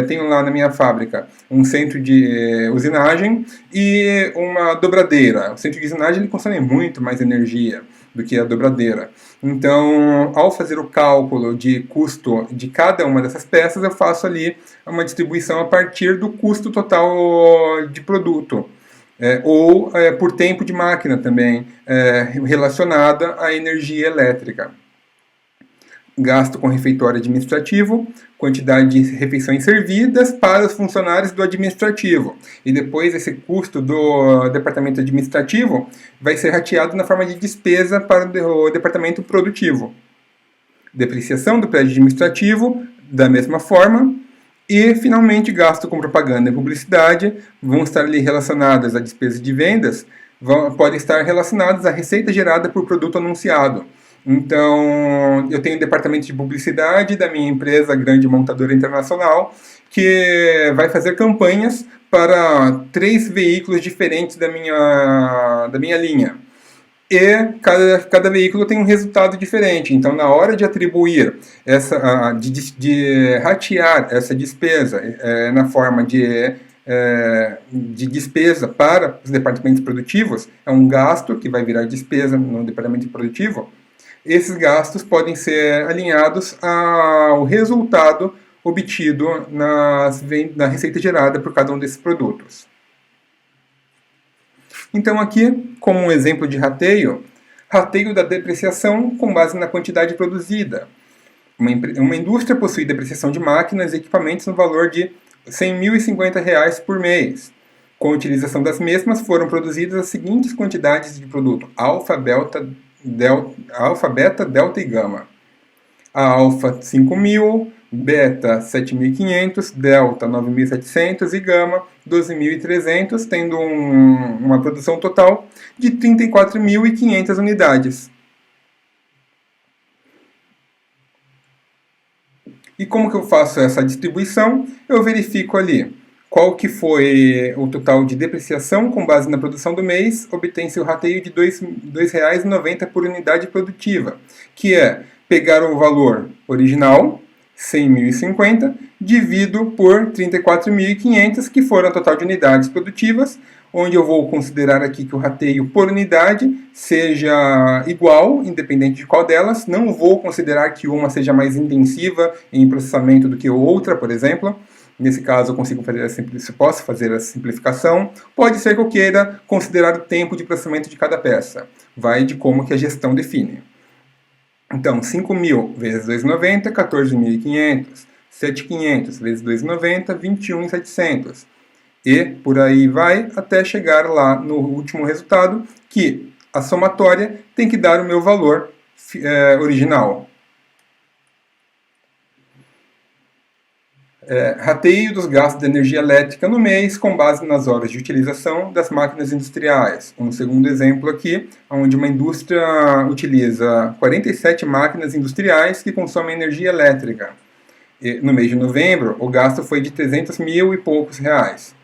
Speaker 1: tenho lá na minha fábrica um centro de usinagem e uma dobradeira. O centro de usinagem ele consome muito mais energia do que a dobradeira. Então, ao fazer o cálculo de custo de cada uma dessas peças, eu faço ali uma distribuição a partir do custo total de produto. Ou por tempo de máquina também, relacionada à energia elétrica. Gasto com refeitório administrativo, quantidade de refeições servidas para os funcionários do administrativo. E depois esse custo do departamento administrativo vai ser rateado na forma de despesa para o departamento produtivo. Depreciação do prédio administrativo, da mesma forma. E, finalmente, gasto com propaganda e publicidade vão estar ali relacionadas à despesa de vendas, podem estar relacionadas à receita gerada por produto anunciado. Então, eu tenho um departamento de publicidade da minha empresa, grande montadora internacional, que vai fazer campanhas para 3 veículos diferentes da minha linha. E cada veículo tem um resultado diferente. Então, na hora de atribuir, de ratear essa despesa na forma de despesa para os departamentos produtivos, é um gasto que vai virar despesa no departamento produtivo. Esses gastos podem ser alinhados ao resultado obtido na receita gerada por cada um desses produtos. Então aqui, como um exemplo de rateio da depreciação com base na quantidade produzida. Uma indústria possui depreciação de máquinas e equipamentos no valor de R$ 100.050 por mês. Com a utilização das mesmas, foram produzidas as seguintes quantidades de produto: alfa, beta, delta e gama. A alfa 5.000, beta 7.500, delta 9.700 e gama 12.300, tendo uma produção total de 34.500 unidades. E como que eu faço essa distribuição? Eu verifico ali qual que foi o total de depreciação com base na produção do mês, obtém-se o rateio de R$ 2,90 por unidade produtiva, que é pegar o valor original, 100.050, divido por 34.500, que foram o total de unidades produtivas, onde eu vou considerar aqui que o rateio por unidade seja igual, independente de qual delas. Não vou considerar que uma seja mais intensiva em processamento do que outra, por exemplo. Nesse caso, eu posso fazer a simplificação. Pode ser que eu queira considerar o tempo de processamento de cada peça. Vai de como que a gestão define. Então, 5.000 vezes 2,90, 14.500. 7.500 vezes 2,90, 21.700. E por aí vai até chegar lá no último resultado, que a somatória tem que dar o meu valor original. Rateio dos gastos de energia elétrica no mês com base nas horas de utilização das máquinas industriais. Um segundo exemplo aqui, onde uma indústria utiliza 47 máquinas industriais que consomem energia elétrica. E, no mês de novembro, o gasto foi de 300 mil e poucos reais.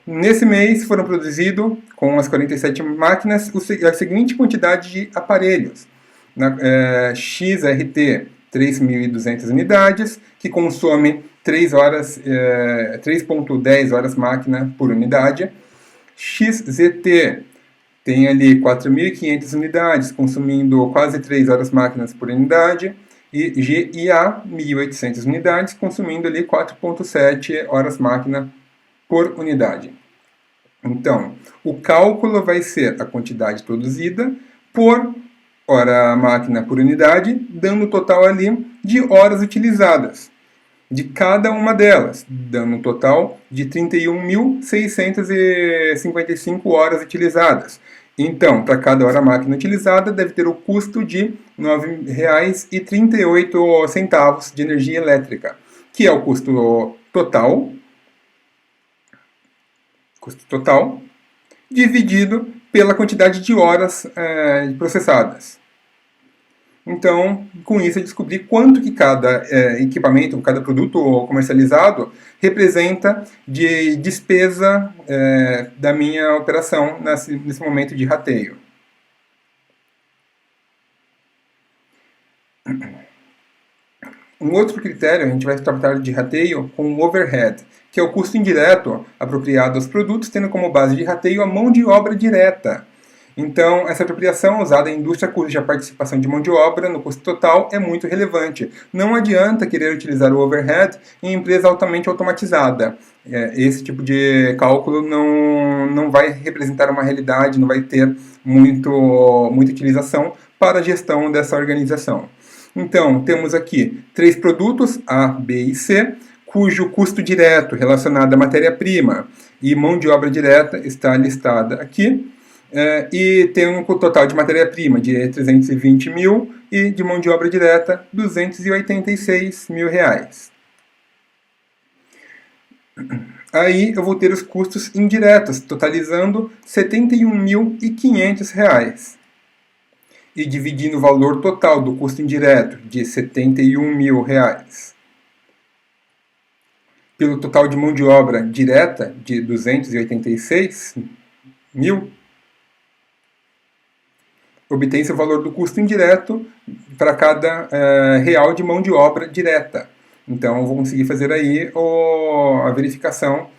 Speaker 1: Nesse mês foram produzidos, com as 47 máquinas, a seguinte quantidade de aparelhos. XRT, 3.200 unidades, que consomem 3,10 horas máquina por unidade. XZT tem ali 4.500 unidades, consumindo quase 3 horas máquinas por unidade. E GIA, 1.800 unidades, consumindo ali 4,7 horas máquina por unidade. Então, o cálculo vai ser a quantidade produzida por hora máquina por unidade, dando o total ali de horas utilizadas de cada uma delas, dando um total de 31.655 horas utilizadas. Então, para cada hora máquina utilizada, deve ter o custo de R$ 9,38 de energia elétrica, que é o custo total, dividido pela quantidade de horas processadas. Então, com isso, eu descobri quanto que cada equipamento, cada produto comercializado representa de despesa da minha operação nesse momento de rateio. Um outro critério, a gente vai tratar de rateio com o overhead, que é o custo indireto apropriado aos produtos, tendo como base de rateio a mão de obra direta. Então, essa apropriação usada em indústria cuja participação de mão de obra no custo total é muito relevante. Não adianta querer utilizar o overhead em empresa altamente automatizada. Esse tipo de cálculo não vai representar uma realidade, não vai ter muita utilização para a gestão dessa organização. Então, temos aqui 3 produtos, A, B e C, cujo custo direto relacionado à matéria-prima e mão de obra direta está listada aqui. E tem um total de matéria-prima de 320 mil e de mão de obra direta 286 mil reais. Aí eu vou ter os custos indiretos, totalizando 71.500 reais. E dividindo o valor total do custo indireto de 71 mil reais pelo total de mão de obra direta de 286 mil, obtém-se o valor do custo indireto para cada real de mão de obra direta. Então, vou conseguir fazer aí a verificação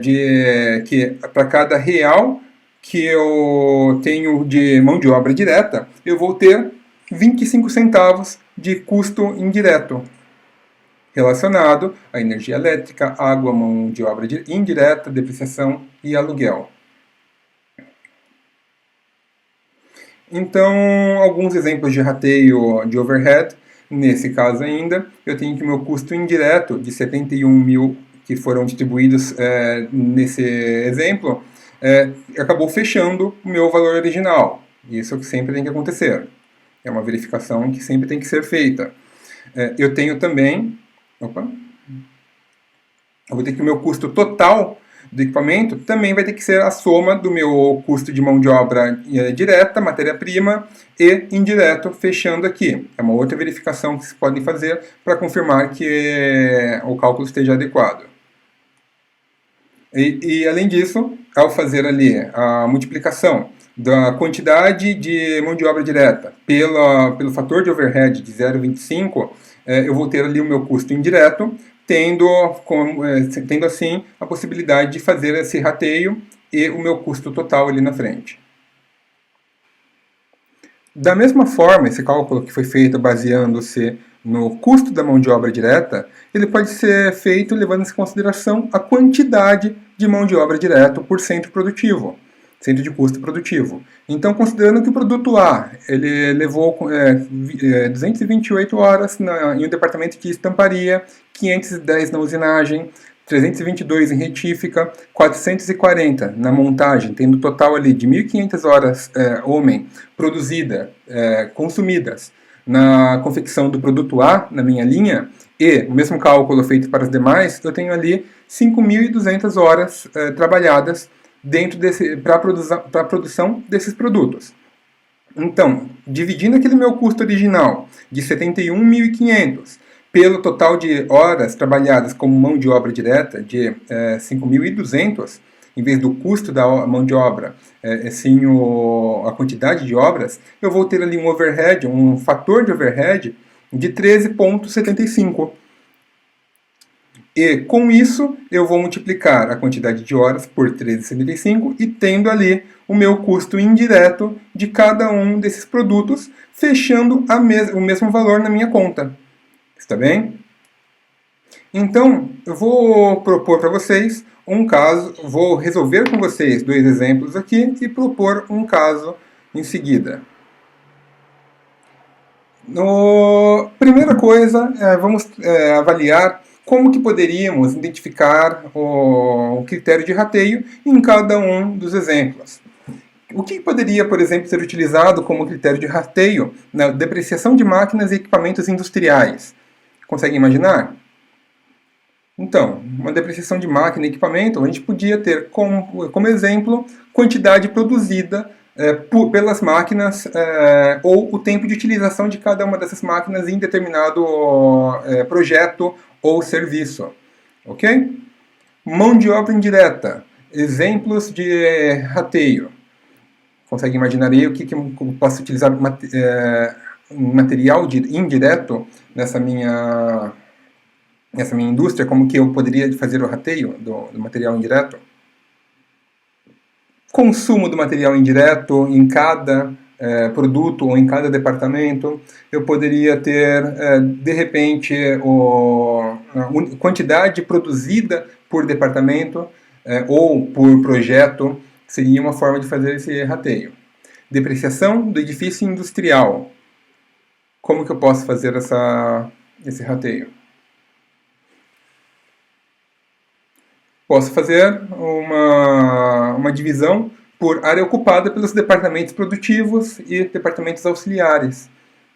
Speaker 1: de que para cada real que eu tenho de mão de obra direta, eu vou ter 25 centavos de custo indireto relacionado à energia elétrica, água, mão de obra indireta, depreciação e aluguel. Então, alguns exemplos de rateio de overhead. Nesse caso ainda, eu tenho que o meu custo indireto de 71 mil que foram distribuídos nesse exemplo, acabou fechando o meu valor original. Isso que sempre tem que acontecer. É uma verificação que sempre tem que ser feita. Eu tenho também... eu vou ter que o meu custo total do equipamento também vai ter que ser a soma do meu custo de mão de obra direta, matéria-prima e indireto, fechando aqui. É uma outra verificação que vocês podem fazer para confirmar que o cálculo esteja adequado. E além disso, ao fazer ali a multiplicação da quantidade de mão de obra direta pelo fator de overhead de 0,25, eu vou ter ali o meu custo indireto, tendo assim a possibilidade de fazer esse rateio e o meu custo total ali na frente. Da mesma forma, esse cálculo que foi feito baseando-se no custo da mão de obra direta, ele pode ser feito levando em consideração a quantidade de mão de obra direta por centro produtivo, centro de custo produtivo. Então, considerando que o produto A ele levou 228 horas em um departamento de estamparia, 510 na usinagem, 322 em retífica, 440 na montagem, tendo um total ali de 1.500 horas consumidas na confecção do produto A, na minha linha, e o mesmo cálculo feito para as demais, eu tenho ali 5.200 horas trabalhadas para a produção desses produtos. Então, dividindo aquele meu custo original de 71.500 pelo total de horas trabalhadas como mão de obra direta de 5.200, em vez do custo da mão de obra, sim a quantidade de obras, eu vou ter ali um overhead, um fator de overhead de 13,75. E com isso, eu vou multiplicar a quantidade de horas por 13,75 e tendo ali o meu custo indireto de cada um desses produtos, fechando o mesmo valor na minha conta. Está bem? Então, eu vou propor para vocês um caso, vou resolver com vocês 2 exemplos aqui e propor um caso em seguida. Primeira coisa, vamos avaliar como que poderíamos identificar o critério de rateio em cada um dos exemplos. O que poderia, por exemplo, ser utilizado como critério de rateio na depreciação de máquinas e equipamentos industriais? Consegue imaginar? Então, uma depreciação de máquina e equipamento, a gente podia ter como exemplo quantidade produzida pelas máquinas ou o tempo de utilização de cada uma dessas máquinas em determinado projeto ou serviço. Ok? Mão de obra indireta. Exemplos de rateio. Consegue imaginar aí o que eu posso utilizar material indireto nessa minha indústria, como que eu poderia fazer o rateio do material indireto? Consumo do material indireto em cada produto ou em cada departamento. Eu poderia ter, de repente, a quantidade produzida por departamento ou por projeto, seria uma forma de fazer esse rateio. Depreciação do edifício industrial. Como que eu posso fazer esse rateio? Posso fazer uma divisão por área ocupada pelos departamentos produtivos e departamentos auxiliares.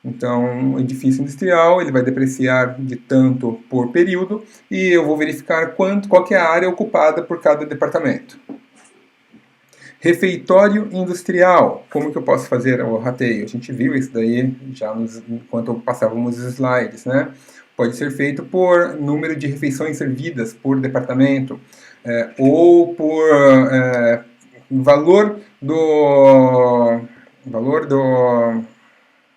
Speaker 1: Então, o edifício industrial ele vai depreciar de tanto por período e eu vou verificar qual que é a área ocupada por cada departamento. Refeitório industrial. Como que eu posso fazer o rateio? A gente viu isso daí já enquanto passávamos os slides, né? Pode ser feito por número de refeições servidas por departamento, ou por valor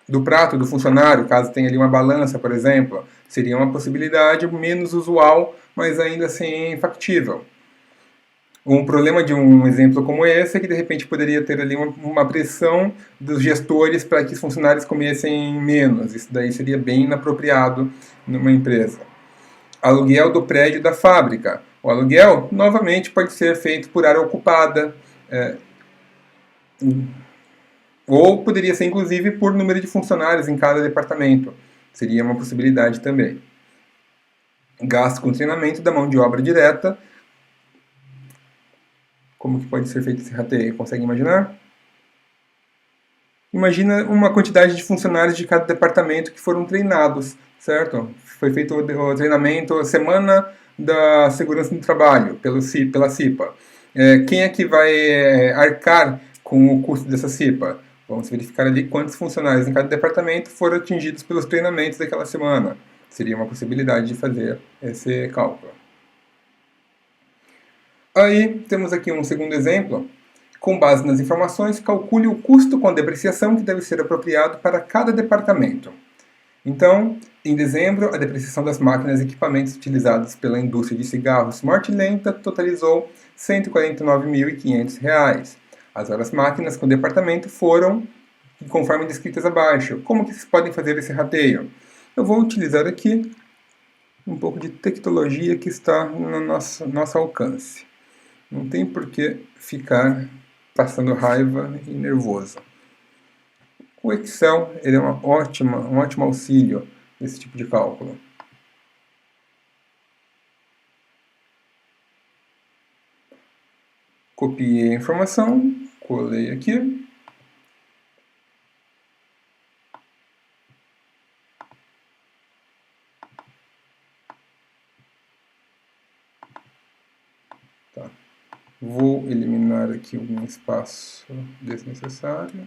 Speaker 1: do prato do funcionário, caso tenha ali uma balança, por exemplo. Seria uma possibilidade menos usual, mas ainda assim factível. Um problema de um exemplo como esse é que de repente poderia ter ali uma pressão dos gestores para que os funcionários comessem menos. Isso daí seria bem inapropriado numa empresa. Aluguel do prédio da fábrica. O aluguel, novamente, pode ser feito por área ocupada, ou poderia ser, inclusive, por número de funcionários em cada departamento. Seria uma possibilidade também. Gasto com treinamento da mão de obra direta. Como que pode ser feito esse rateio? Consegue imaginar? Imagina uma quantidade de funcionários de cada departamento que foram treinados, certo? Foi feito o treinamento Semana da Segurança do Trabalho pela CIPA. Quem é que vai arcar com o custo dessa CIPA? Vamos verificar ali quantos funcionários em cada departamento foram atingidos pelos treinamentos daquela semana. Seria uma possibilidade de fazer esse cálculo. Aí temos aqui um segundo exemplo. Com base nas informações, calcule o custo com depreciação que deve ser apropriado para cada departamento. Então, em dezembro, a depreciação das máquinas e equipamentos utilizados pela indústria de cigarros Smart Lenta totalizou R$ 149.500. As horas máquinas com departamento foram conforme descritas abaixo. Como que vocês podem fazer esse rateio? Eu vou utilizar aqui um pouco de tecnologia que está no nosso alcance. Não tem por que ficar passando raiva e nervoso. O Excel ele é um ótimo auxílio nesse tipo de cálculo. Copiei a informação, colei aqui. Tá. Vou eliminar aqui algum espaço desnecessário.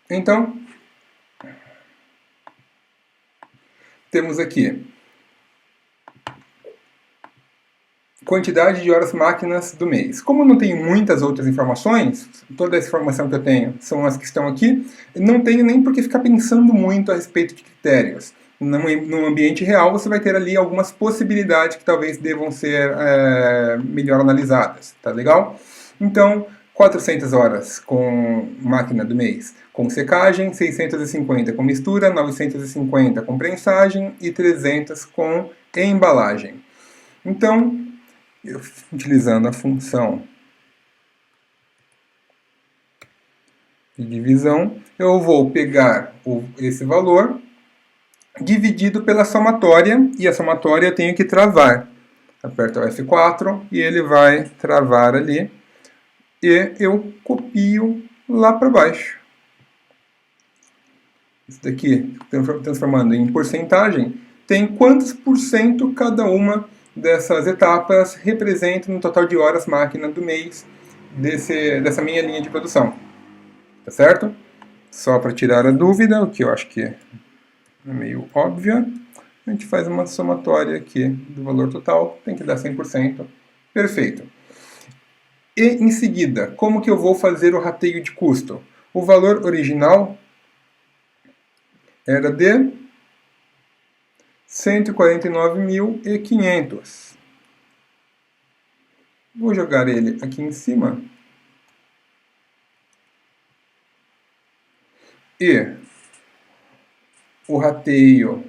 Speaker 1: Então, temos aqui quantidade de horas máquinas do mês. Como eu não tenho muitas outras informações, toda essa informação que eu tenho são as que estão aqui, não tenho nem por que ficar pensando muito a respeito de critérios. No ambiente real, você vai ter ali algumas possibilidades que talvez devam ser melhor analisadas, tá legal? Então, 400 horas com máquina do mês, com secagem, 650 com mistura, 950 com prensagem e 300 com embalagem. Então, utilizando a função de divisão, eu vou pegar esse valor dividido pela somatória, e a somatória eu tenho que travar. Aperto o F4 e ele vai travar ali, e eu copio lá para baixo. Isso daqui, transformando em porcentagem, tem quantos por cento cada uma dessas etapas representam no total de horas máquina do mês dessa minha linha de produção. Tá certo? Só para tirar a dúvida, o que eu acho que é meio óbvio, a gente faz uma somatória aqui do valor total, tem que dar 100%. Perfeito. E em seguida, como que eu vou fazer o rateio de custo? O valor original era de 149.500. Vou jogar ele aqui em cima. E o rateio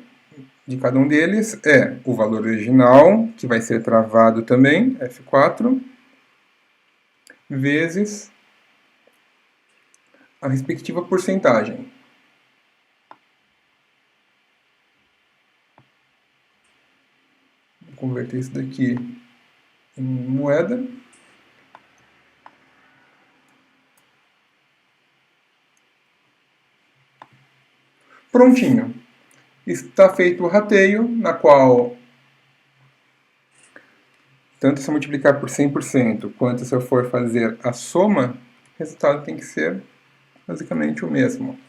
Speaker 1: de cada um deles é o valor original, que vai ser travado também, F4, vezes a respectiva porcentagem. Vou converter isso daqui em moeda. Prontinho. Está feito o rateio, na qual, tanto se eu multiplicar por 100%, quanto se eu for fazer a soma, o resultado tem que ser basicamente o mesmo.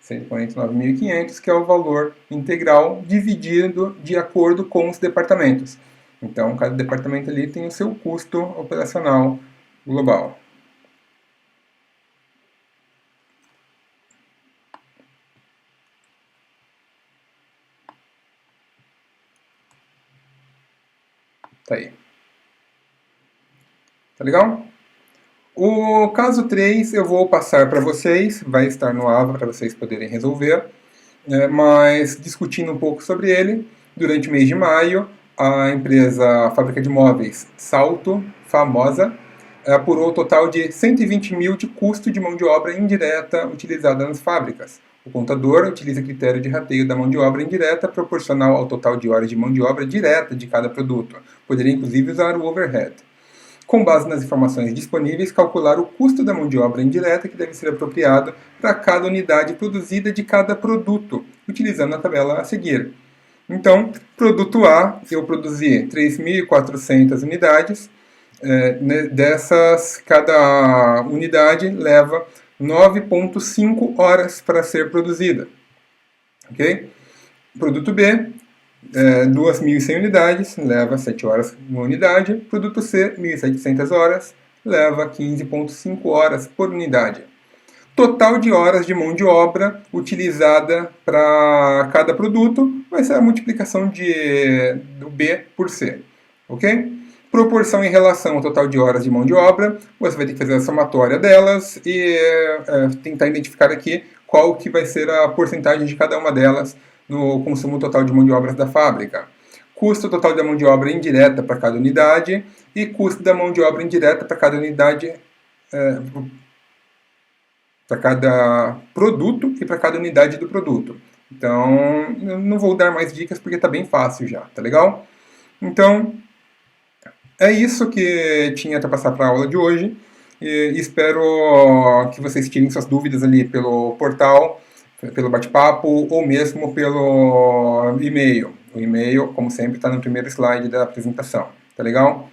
Speaker 1: 149.500, que é o valor integral dividido de acordo com os departamentos. Então, cada departamento ali tem o seu custo operacional global. Tá aí. Tá legal? O caso 3 eu vou passar para vocês, vai estar no AVA para vocês poderem resolver, mas discutindo um pouco sobre ele, durante o mês de maio, a empresa a Fábrica de Móveis Salto, famosa, apurou o total de 120 mil de custo de mão de obra indireta utilizada nas fábricas. O contador utiliza critério de rateio da mão de obra indireta proporcional ao total de horas de mão de obra direta de cada produto. Poderia inclusive usar o overhead. Com base nas informações disponíveis, calcular o custo da mão de obra indireta que deve ser apropriado para cada unidade produzida de cada produto, utilizando a tabela a seguir. Então, produto A, eu produzi 3.400 unidades, dessas, cada unidade leva 9,5 horas para ser produzida. Okay? Produto B, 2.100 unidades, leva 7 horas uma unidade. Produto C, 1.700 horas, leva 15,5 horas por unidade. Total de horas de mão de obra utilizada para cada produto vai ser a multiplicação do B por C. Ok? Proporção em relação ao total de horas de mão de obra, você vai ter que fazer a somatória delas e tentar identificar aqui qual que vai ser a porcentagem de cada uma delas no consumo total de mão de obras da fábrica. Custo total da mão de obra indireta para cada unidade e custo da mão de obra indireta para cada unidade, para cada produto e para cada unidade do produto. Então, eu não vou dar mais dicas porque está bem fácil já, tá legal? Então, é isso que tinha para passar para a aula de hoje. E espero que vocês tirem suas dúvidas ali pelo portal, pelo bate-papo ou mesmo pelo e-mail. O e-mail, como sempre, está no primeiro slide da apresentação. Tá legal?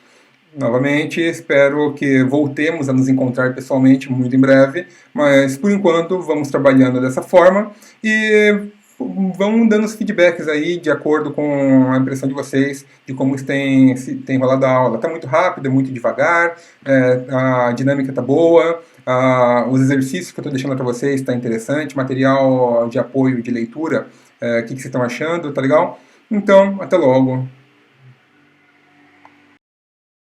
Speaker 1: Novamente, espero que voltemos a nos encontrar pessoalmente muito em breve, mas por enquanto vamos trabalhando dessa forma e vão dando os feedbacks aí de acordo com a impressão de vocês de como tem rolado a aula. Está muito rápido, muito devagar, a dinâmica está boa, os exercícios que eu estou deixando para vocês está interessante, material de apoio, de leitura, o que vocês estão achando, tá legal? Então, até logo.